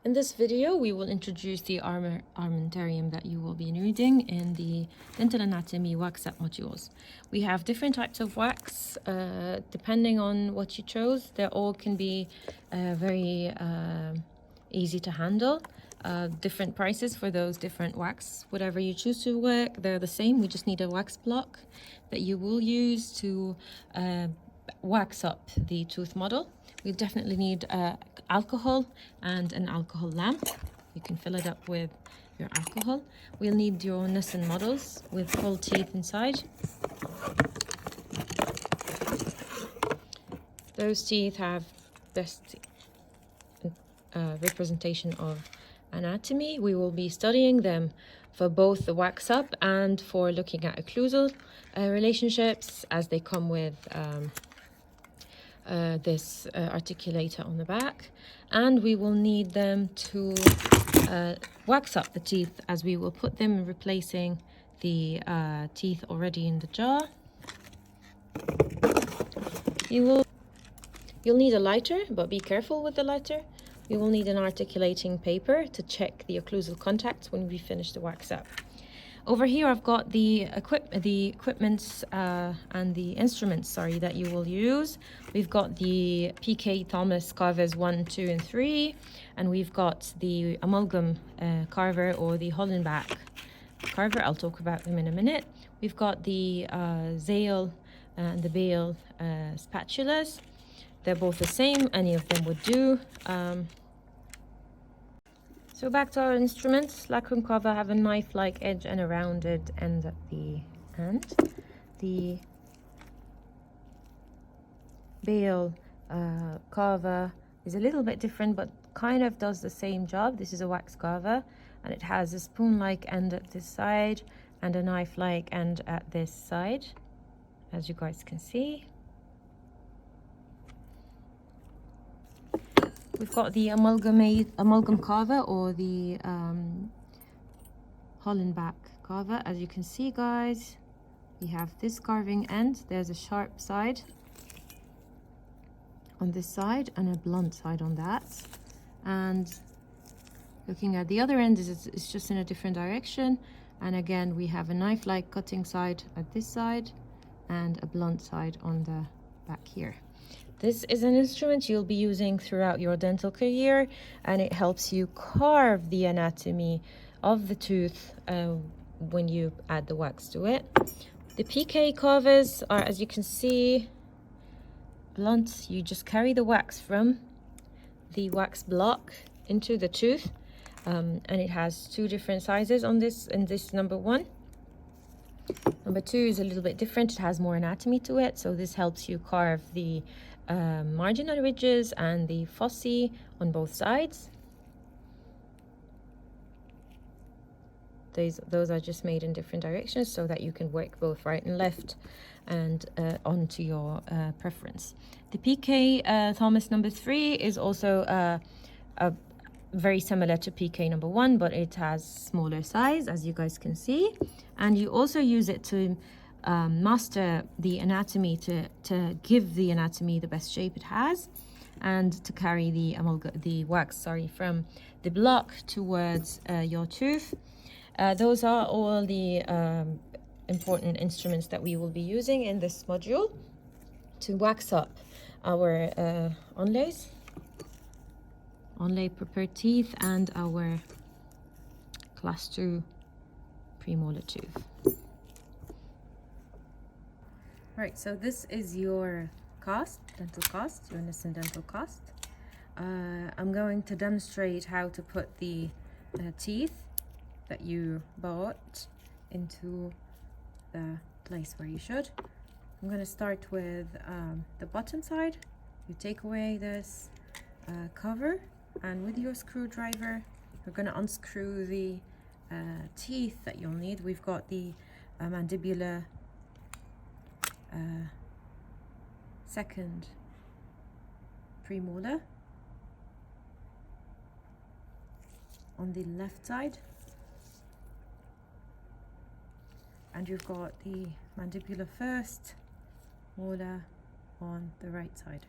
In this video, we will introduce the armamentarium that you will be needing in the dental anatomy wax up modules. We have different types of wax, depending on what you chose. They all can be very easy to handle. Different prices for those different wax. Whatever you choose to work, they're the same. We just need a wax block that you will use to wax up the tooth model. We definitely need alcohol and an alcohol lamp. You can fill it up with your alcohol. We'll need your Nissen models with full teeth inside. Those teeth have best representation of anatomy. We will be studying them for both the wax up and for looking at occlusal relationships, as they come with this articulator on the back, and we will need them to wax up the teeth, as we will put them replacing the teeth already in the jaw. You'll need a lighter, but be careful with the lighter. You will need an articulating paper to check the occlusal contacts when we finish the wax up. Over here, I've got the equipments and the instruments, that you will use. We've got the P.K. Thomas carvers 1, 2, and 3, and we've got the amalgam carver or the Hollenbach carver. I'll talk about them in a minute. We've got the Zale and the Bale spatulas. They're both the same. Any of them would do. So back to our instruments. Lacrum carver have a knife-like edge and a rounded end at the end. The Bale carver is a little bit different, but kind of does the same job. This is a wax carver, and it has a spoon-like end at this side and a knife-like end at this side, as you guys can see. We've got the amalgam carver or the Hollenbach carver. As you can see, guys, we have this carving end. There's a sharp side on this side and a blunt side on that. And looking at the other end, it's just in a different direction. And again, we have a knife-like cutting side at this side and a blunt side on the back here. This is an instrument you'll be using throughout your dental career, and it helps you carve the anatomy of the tooth when you add the wax to it. The PK carvers are, as you can see, blunt. You just carry the wax from the wax block into the tooth, and it has two different sizes on this. And this number 1. Number 2 is a little bit different. It has more anatomy to it, so this helps you carve the marginal ridges and the foci on both sides. Those are just made in different directions so that you can work both right and left and onto your preference. The PK Thomas number 3 is also very similar to PK number 1, but it has smaller size, as you guys can see, and you also use it to master the anatomy, to give the anatomy the best shape it has, and to carry the wax from the block towards your tooth. Those are all the important instruments that we will be using in this module to wax up our onlay prepared teeth and our class 2 premolar tooth. Right, so this is your dental cast, your Nissen dental cast. I'm going to demonstrate how to put the teeth that you bought into the place where you should. I'm going to start with the bottom side. You take away this cover, and with your screwdriver, you're going to unscrew the teeth that you'll need. We've got the mandibular second premolar on the left side, and you've got the mandibular first molar on the right side.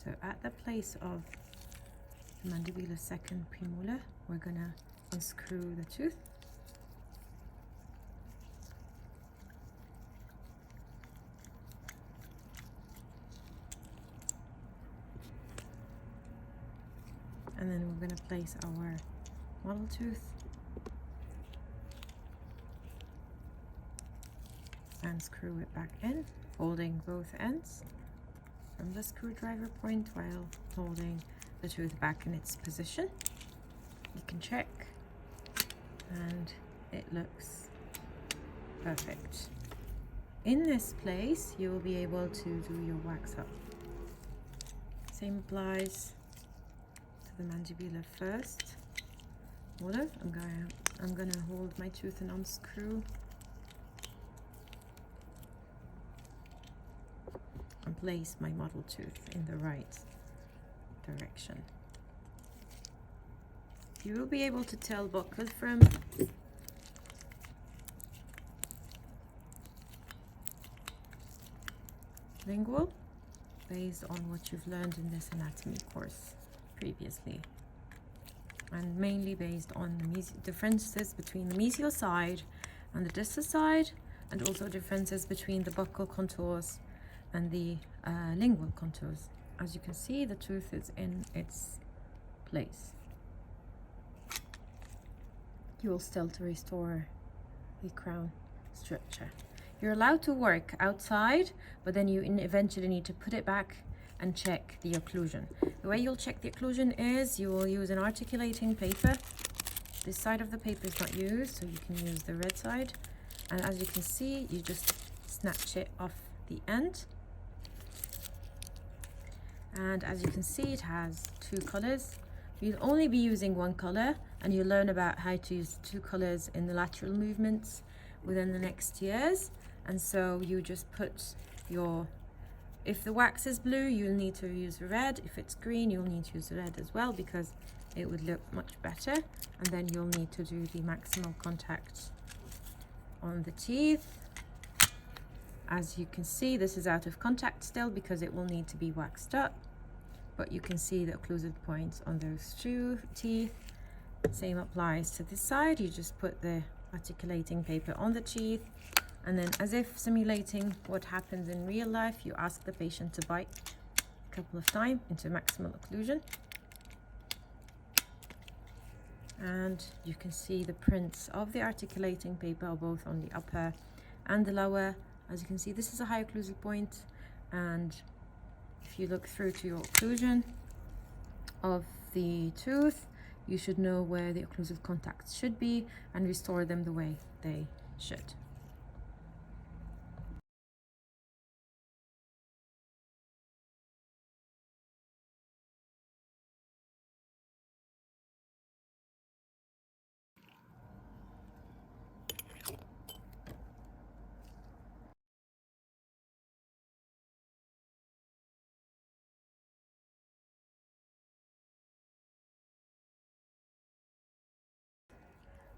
So at the place of the mandibular second premolar. We're gonna unscrew the tooth. And then we're going to place our model tooth and screw it back in, folding both ends from the screwdriver point while holding the tooth back in its position. You can check, and it looks perfect. In this place, you will be able to do your wax up. Same applies the mandibular first molar. I'm gonna hold my tooth and unscrew and place my model tooth in the right direction. You will be able to tell buccal from lingual based on what you've learned in this anatomy course previously, and mainly based on the differences between the mesial side and the distal side, and also differences between the buccal contours and the lingual contours. As you can see, the tooth is in its place. You will still to restore the crown structure. You're allowed to work outside, but then you eventually need to put it back and check the occlusion. The way you'll check the occlusion is you will use an articulating paper. This side of the paper is not used, so you can use the red side. And as you can see, you just snatch it off the end. And as you can see, it has two colors. You'll only be using one color, and you'll learn about how to use two colors in the lateral movements within the next years. And so you just put your, if the wax is blue, you'll need to use red. If it's green, you'll need to use red as well, because it would look much better. And then you'll need to do the maximal contact on the teeth. As you can see, this is out of contact still because it will need to be waxed up, but you can see the occlusal points on those two teeth. Same applies to this side. You just put the articulating paper on the teeth, and then, as if simulating what happens in real life, you ask the patient to bite a couple of times into maximal occlusion. And you can see the prints of the articulating paper both on the upper and the lower. As you can see, this is a high occlusal point, and if you look through to your occlusion of the tooth, you should know where the occlusal contacts should be and restore them the way they should.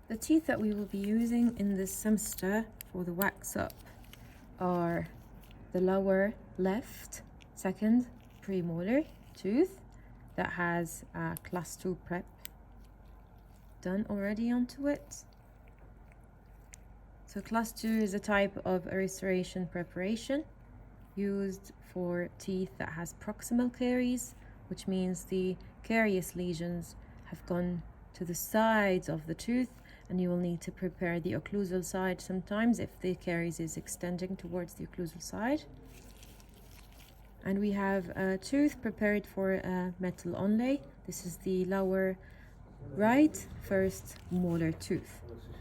The teeth that we will be using in this semester for the wax up are the lower left second premolar tooth that has a class 2 prep done already onto it. So class 2 is a type of a restoration preparation used for teeth that has proximal caries, which means the carious lesions have gone to the sides of the tooth, and you will need to prepare the occlusal side sometimes if the caries is extending towards the occlusal side. And we have a tooth prepared for a metal onlay. This is the lower right first molar tooth.